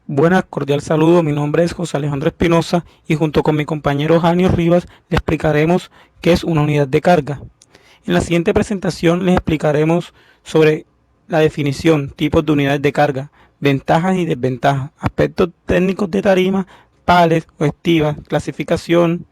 Buenas, cordial saludo. Mi nombre es José Alejandro Espinosa y junto con mi compañero Janio Rivas le explicaremos qué es una unidad de carga. En la siguiente presentación les explicaremos sobre la definición, tipos de unidades de carga, ventajas y desventajas, aspectos técnicos de tarima, pales o estivas, clasificación,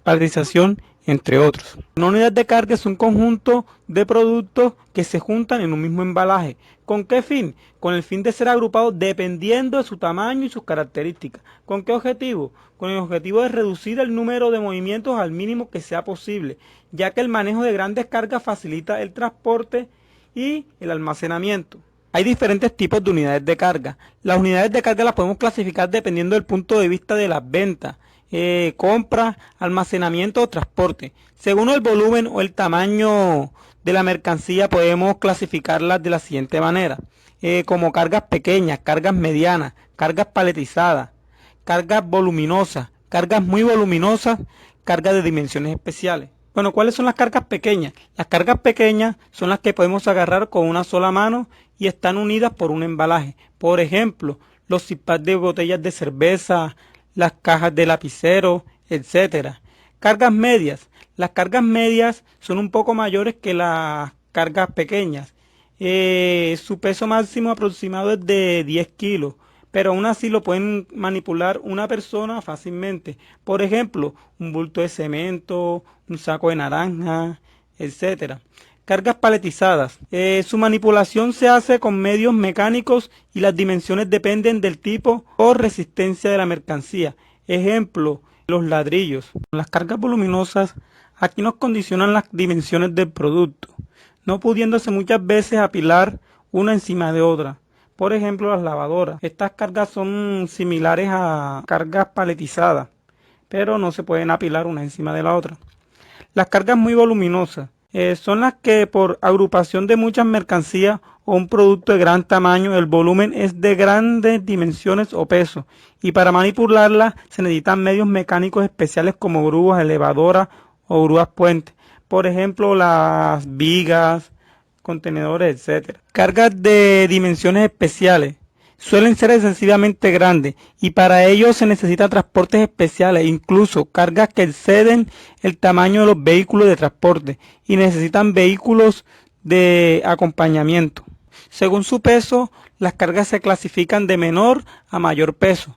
paletización, entre otros. Una unidad de carga es un conjunto de productos que se juntan en un mismo embalaje. ¿Con qué fin? Con el fin de ser agrupados dependiendo de su tamaño y sus características. ¿Con qué objetivo? Con el objetivo de reducir el número de movimientos al mínimo que sea posible, ya que el manejo de grandes cargas facilita el transporte y el almacenamiento. Hay diferentes tipos de unidades de carga. Las unidades de carga las podemos clasificar dependiendo del punto de vista de las ventas, compra, almacenamiento o transporte. Según el volumen o el tamaño de la mercancía podemos clasificarlas de la siguiente manera. Como cargas pequeñas, cargas medianas, cargas paletizadas, cargas voluminosas, cargas muy voluminosas, cargas de dimensiones especiales. Bueno, ¿cuáles son las cargas pequeñas? Las cargas pequeñas son las que podemos agarrar con una sola mano y están unidas por un embalaje. Por ejemplo, los zip-packs de botellas de cerveza, las cajas de lapicero, etcétera. Cargas medias. Las cargas medias son un poco mayores que las cargas pequeñas. Su peso máximo aproximado es de 10 kilos, pero aún así lo pueden manipular una persona fácilmente. Por ejemplo, un bulto de cemento, un saco de naranja, etcétera. Cargas paletizadas. Su manipulación se hace con medios mecánicos y las dimensiones dependen del tipo o resistencia de la mercancía. Ejemplo, los ladrillos. Las cargas voluminosas aquí nos condicionan las dimensiones del producto, no pudiéndose muchas veces apilar una encima de otra. Por ejemplo, las lavadoras. Estas cargas son similares a cargas paletizadas, pero no se pueden apilar una encima de la otra. Las cargas muy voluminosas son las que por agrupación de muchas mercancías o un producto de gran tamaño, el volumen es de grandes dimensiones o peso, y para manipularlas se necesitan medios mecánicos especiales como grúas, elevadoras o grúas puentes. Por ejemplo, las vigas, contenedores, etcétera. Cargas de dimensiones especiales suelen ser excesivamente grandes y para ello se necesitan transportes especiales, incluso cargas que exceden el tamaño de los vehículos de transporte y necesitan vehículos de acompañamiento. Según su peso, las cargas se clasifican de menor a mayor peso,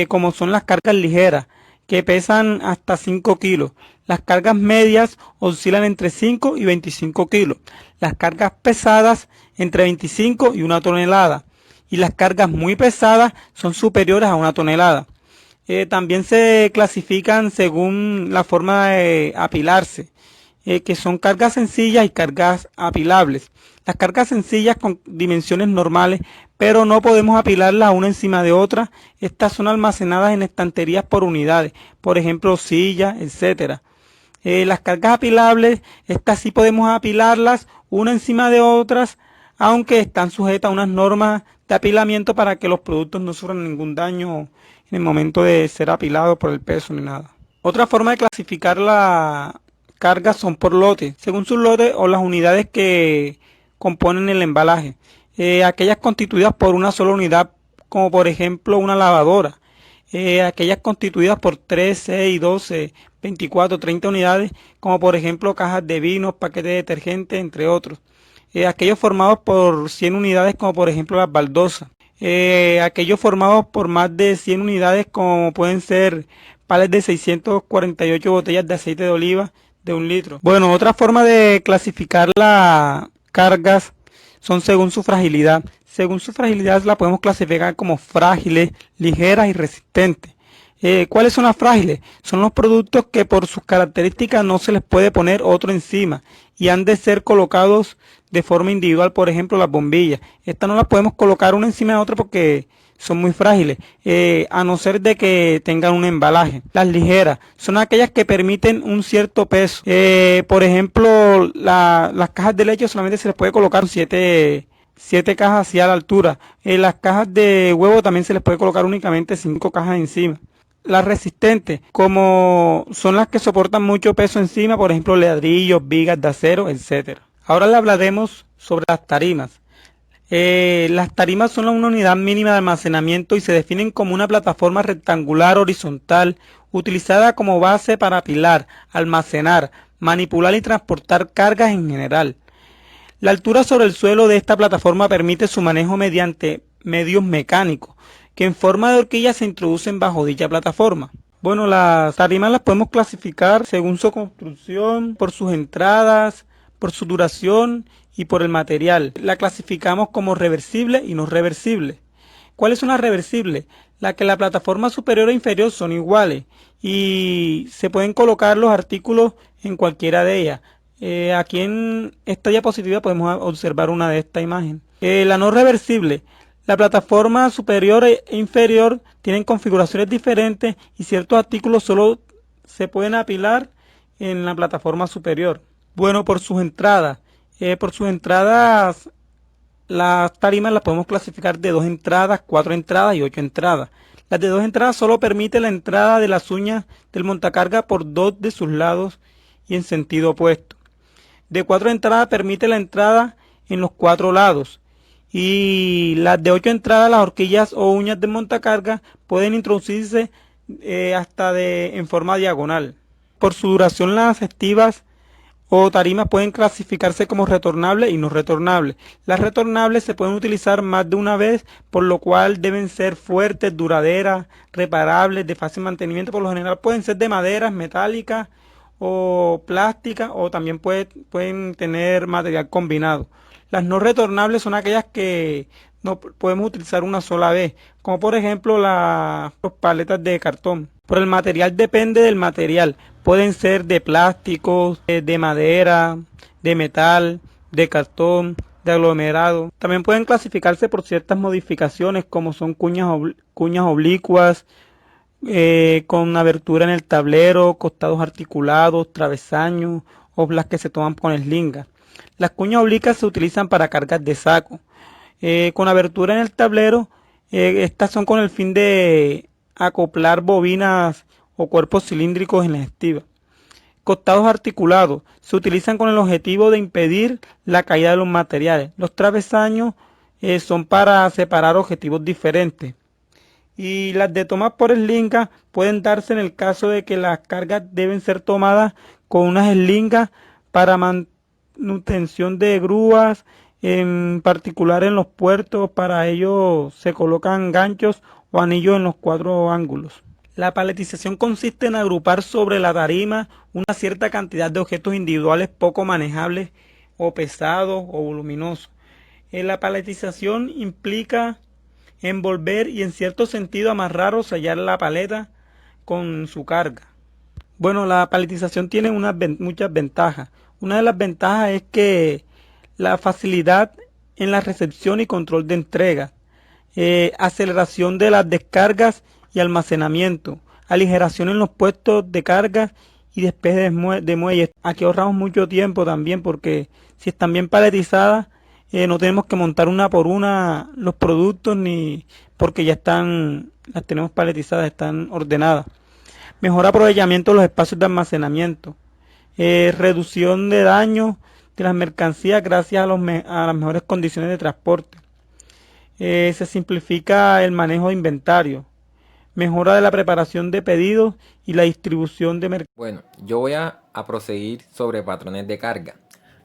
como son las cargas ligeras, que pesan hasta 5 kilos. Las cargas medias oscilan entre 5 y 25 kilos. Las cargas pesadas entre 25 y 1 tonelada. Y las cargas muy pesadas son superiores a 1 tonelada. También se clasifican según la forma de apilarse, que son cargas sencillas y cargas apilables. Las cargas sencillas con dimensiones normales, pero no podemos apilarlas una encima de otra. Estas son almacenadas en estanterías por unidades, por ejemplo sillas, etcétera. Las cargas apilables, estas sí podemos apilarlas una encima de otras, aunque están sujetas a unas normas de apilamiento para que los productos no sufran ningún daño en el momento de ser apilados por el peso ni nada. Otra forma de clasificar las cargas son por lotes, según sus lotes o las unidades que componen el embalaje. Aquellas constituidas por una sola unidad, como por ejemplo una lavadora. Aquellas constituidas por 3, 6, 12, 24, 30 unidades, como por ejemplo cajas de vinos, paquetes de detergente, entre otros. Aquellos formados por 100 unidades, como por ejemplo las baldosas. Aquellos formados por más de 100 unidades, como pueden ser pales de 648 botellas de aceite de oliva de 1 litro. Bueno, otra forma de clasificar las cargas son según su fragilidad. Según su fragilidad la podemos clasificar como frágiles, ligeras y resistentes. ¿Cuáles son las frágiles? Son los productos que por sus características no se les puede poner otro encima y han de ser colocados de forma individual, por ejemplo las bombillas. Estas no las podemos colocar una encima de otra porque son muy frágiles, a no ser de que tengan un embalaje. Las ligeras son aquellas que permiten un cierto peso. Por ejemplo, las cajas de leche solamente se les puede colocar 7 cajas hacia la altura. Las cajas de huevo también se les puede colocar únicamente 5 cajas encima. Las resistentes, como son las que soportan mucho peso encima, por ejemplo ladrillos, vigas de acero, etcétera. Ahora le hablaremos sobre las tarimas. Las tarimas son una unidad mínima de almacenamiento y se definen como una plataforma rectangular horizontal utilizada como base para apilar, almacenar, manipular y transportar cargas en general. La altura sobre el suelo de esta plataforma permite su manejo mediante medios mecánicos, que en forma de horquilla se introducen bajo dicha plataforma. Bueno, las tarimas las podemos clasificar según su construcción, por sus entradas, por su duración y por el material. La clasificamos como reversible y no reversible. ¿Cuál es una reversible? La que la plataforma superior e inferior son iguales y se pueden colocar los artículos en cualquiera de ellas. Aquí en esta diapositiva podemos observar una de esta imagen. La no reversible. La plataforma superior e inferior tienen configuraciones diferentes y ciertos artículos solo se pueden apilar en la plataforma superior. Bueno, por sus entradas. Por sus entradas las tarimas las podemos clasificar de 2 entradas, 4 entradas y 8 entradas. Las de 2 entradas solo permite la entrada de las uñas del montacarga por 2 de sus lados y en sentido opuesto. De 4 entradas permite la entrada en los 4 lados. Y las de 8 entradas, las horquillas o uñas del montacarga pueden introducirse en forma diagonal. Por su duración, las estivas o tarimas pueden clasificarse como retornables y no retornables. Las retornables se pueden utilizar más de una vez, por lo cual deben ser fuertes, duraderas, reparables, de fácil mantenimiento. Por lo general pueden ser de maderas, metálicas o plásticas, o también pueden tener material combinado. Las no retornables son aquellas que no podemos utilizar una sola vez, como por ejemplo las paletas de cartón. Por el material depende del material. Pueden ser de plástico, de madera, de metal, de cartón, de aglomerado. También pueden clasificarse por ciertas modificaciones como son cuñas oblicuas, con abertura en el tablero, costados articulados, travesaños o las que se toman con eslinga. Las cuñas oblicuas se utilizan para cargas de saco. Con abertura en el tablero, estas son con el fin de acoplar bobinas o cuerpos cilíndricos en la estiva. Costados articulados se utilizan con el objetivo de impedir la caída de los materiales. Los travesaños son para separar objetivos diferentes. Y las de tomas por eslinga pueden darse en el caso de que las cargas deben ser tomadas con unas eslingas para manutención de grúas, en particular en los puertos. Para ello se colocan ganchos o anillos en los 4 ángulos. La paletización consiste en agrupar sobre la tarima una cierta cantidad de objetos individuales poco manejables o pesados o voluminosos. La paletización implica envolver y en cierto sentido amarrar o sellar la paleta con su carga. Bueno, la paletización tiene muchas ventajas. Una de las ventajas es que la facilidad en la recepción y control de entrega, aceleración de las descargas y almacenamiento, aligeración en los puestos de carga y despeje de muelles. Aquí ahorramos mucho tiempo también, porque si están bien paletizadas, no tenemos que montar una por una los productos, ni porque las tenemos paletizadas, están ordenadas. Mejor aprovechamiento de los espacios de almacenamiento. Reducción de daño de las mercancías gracias a las mejores condiciones de transporte. Se simplifica el manejo de inventario. Mejora de la preparación de pedidos y la distribución de mercancías. Bueno, yo voy a proseguir sobre patrones de carga.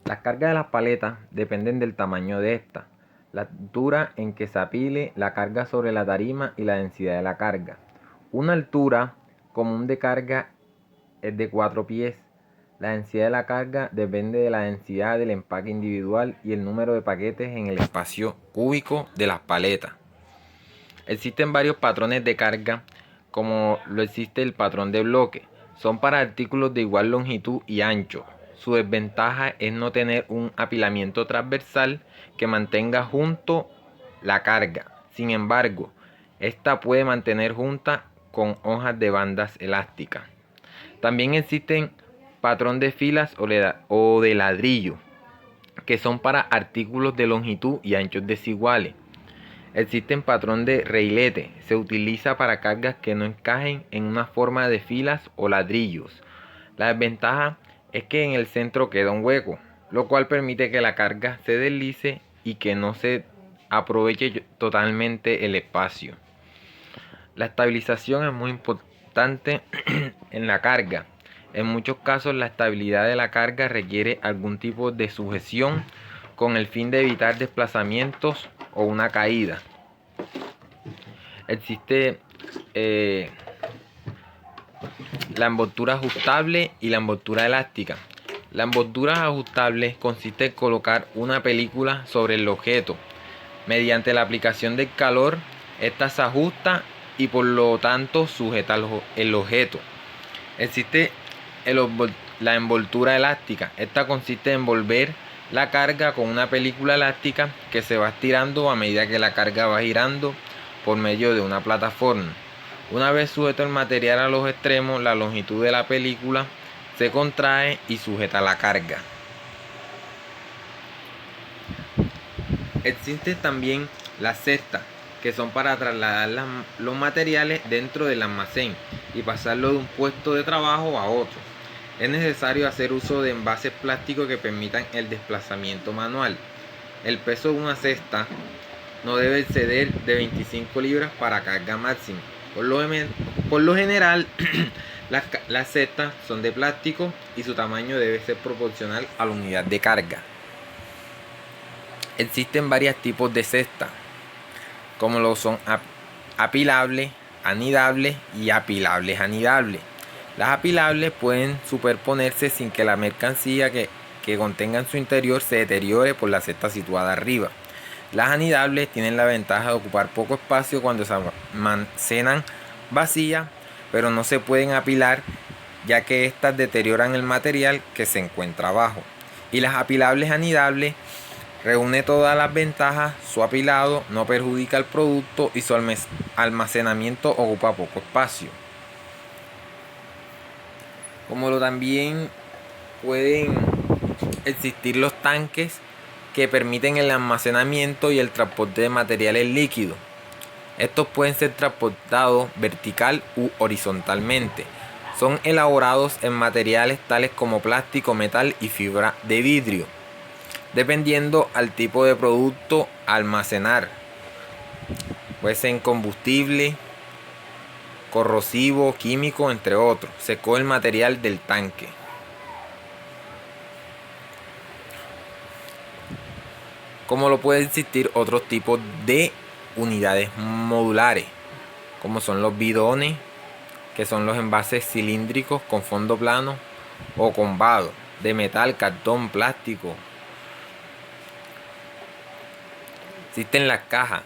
Las cargas de las paletas dependen del tamaño de esta, la altura en que se apile la carga sobre la tarima y la densidad de la carga. Una altura común de carga es de 4 pies. La densidad de la carga depende de la densidad del empaque individual y el número de paquetes en el espacio cúbico de las paletas. Existen varios patrones de carga, como lo existe el patrón de bloque. Son para artículos de igual longitud y ancho. Su desventaja es no tener un apilamiento transversal que mantenga junto la carga. Sin embargo, esta puede mantener junta con hojas de bandas elásticas. También existen patrón de filas o de ladrillo, que son para artículos de longitud y anchos desiguales. Existen patrón de reilete, se utiliza para cargas que no encajen en una forma de filas o ladrillos. La desventaja es que en el centro queda un hueco, lo cual permite que la carga se deslice y que no se aproveche totalmente el espacio. La estabilización es muy importante en la carga. En muchos casos la estabilidad de la carga requiere algún tipo de sujeción con el fin de evitar desplazamientos o una caída. Existe la envoltura ajustable y la envoltura elástica. La envoltura ajustable consiste en colocar una película sobre el objeto. Mediante la aplicación del calor, esta se ajusta y por lo tanto sujeta el objeto. Existe la envoltura elástica. Esta consiste en envolver la carga con una película elástica que se va estirando a medida que la carga va girando por medio de una plataforma. Una vez sujeto el material a los extremos, la longitud de la película se contrae y sujeta la carga. Existen también las cestas, que son para trasladar los materiales dentro del almacén y pasarlo de un puesto de trabajo a otro. Es necesario hacer uso de envases plásticos que permitan el desplazamiento manual. El peso de una cesta no debe exceder de 25 libras para carga máxima. Por lo general, las cestas son de plástico y su tamaño debe ser proporcional a la unidad de carga. Existen varios tipos de cestas, como lo son apilables, anidables y apilables anidables. Las apilables pueden superponerse sin que la mercancía que contenga en su interior se deteriore por la cesta situada arriba. Las anidables tienen la ventaja de ocupar poco espacio cuando se almacenan vacías, pero no se pueden apilar ya que éstas deterioran el material que se encuentra abajo. Y las apilables anidables reúne todas las ventajas, su apilado no perjudica el producto y su almacenamiento ocupa poco espacio. Como también pueden existir los tanques que permiten el almacenamiento y el transporte de materiales líquidos. Estos pueden ser transportados vertical u horizontalmente. Son elaborados en materiales tales como plástico, metal y fibra de vidrio, dependiendo al tipo de producto a almacenar. Puede ser en combustible, corrosivo, químico, entre otros. Se escoge el material del tanque. Como lo pueden existir otros tipos de unidades modulares, como son los bidones, que son los envases cilíndricos con fondo plano o con vado, de metal, cartón, plástico. Existen las cajas,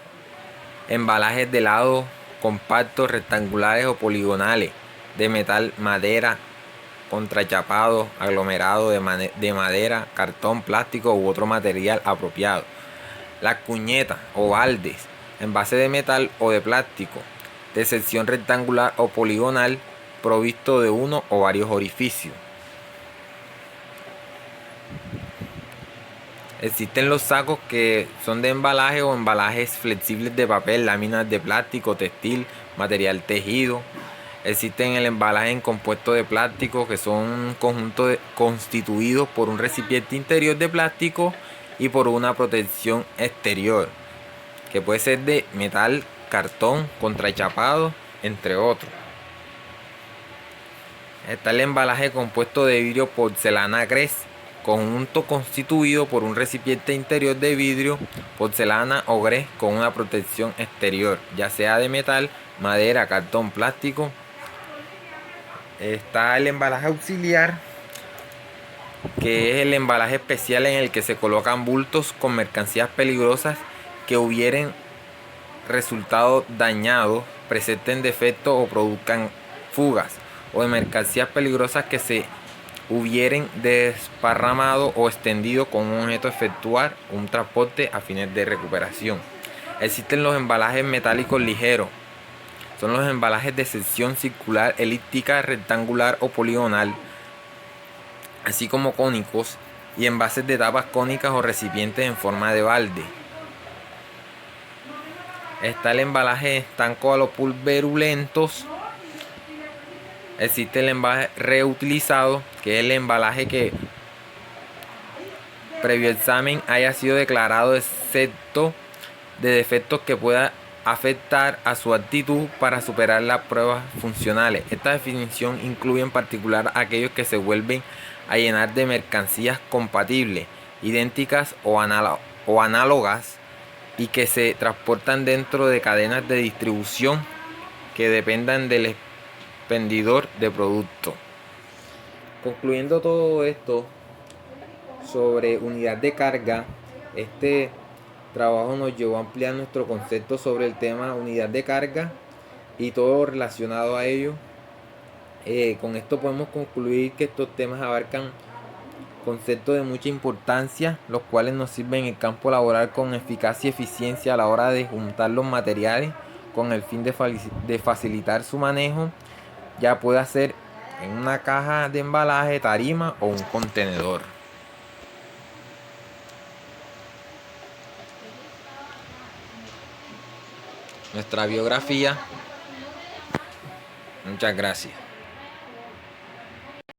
embalajes de helado compactos, rectangulares o poligonales, de metal, madera, contrachapado, aglomerado de madera, cartón, plástico u otro material apropiado. Las cuñetas o baldes, envase de metal o de plástico, de sección rectangular o poligonal, provisto de uno o varios orificios. Existen los sacos que son de embalaje o embalajes flexibles de papel, láminas de plástico, textil, material tejido. Existen el embalaje en compuesto de plástico, que son un conjunto constituidos por un recipiente interior de plástico y por una protección exterior, que puede ser de metal, cartón, contrachapado, entre otros. Está el embalaje compuesto de vidrio porcelana Grez, conjunto constituido por un recipiente interior de vidrio, porcelana o grés con una protección exterior, ya sea de metal, madera, cartón, plástico. Está el embalaje auxiliar, que es el embalaje especial en el que se colocan bultos con mercancías peligrosas que hubieren resultado dañados, presenten defectos o produzcan fugas, o de mercancías peligrosas que se hubieren desparramado o extendido con un objeto efectuar un transporte a fines de recuperación. Existen los embalajes metálicos ligeros. Son los embalajes de sección circular, elíptica, rectangular o poligonal, así como cónicos, y envases de tapas cónicas o recipientes en forma de balde. Está el embalaje estanco a los pulverulentos. Existe el embalaje reutilizado, que es el embalaje que previo examen haya sido declarado excepto de defectos que pueda afectar a su actitud para superar las pruebas funcionales. Esta definición incluye en particular aquellos que se vuelven a llenar de mercancías compatibles, idénticas o análogas y que se transportan dentro de cadenas de distribución que dependan del expendidor de producto. Concluyendo todo esto sobre unidad de carga, este trabajo nos llevó a ampliar nuestro concepto sobre el tema unidad de carga y todo relacionado a ello. Con esto podemos concluir que estos temas abarcan conceptos de mucha importancia, los cuales nos sirven en el campo laboral con eficacia y eficiencia a la hora de juntar los materiales con el fin de facilitar su manejo, ya pueda ser en una caja de embalaje, tarima o un contenedor. Nuestra biografía. Muchas gracias.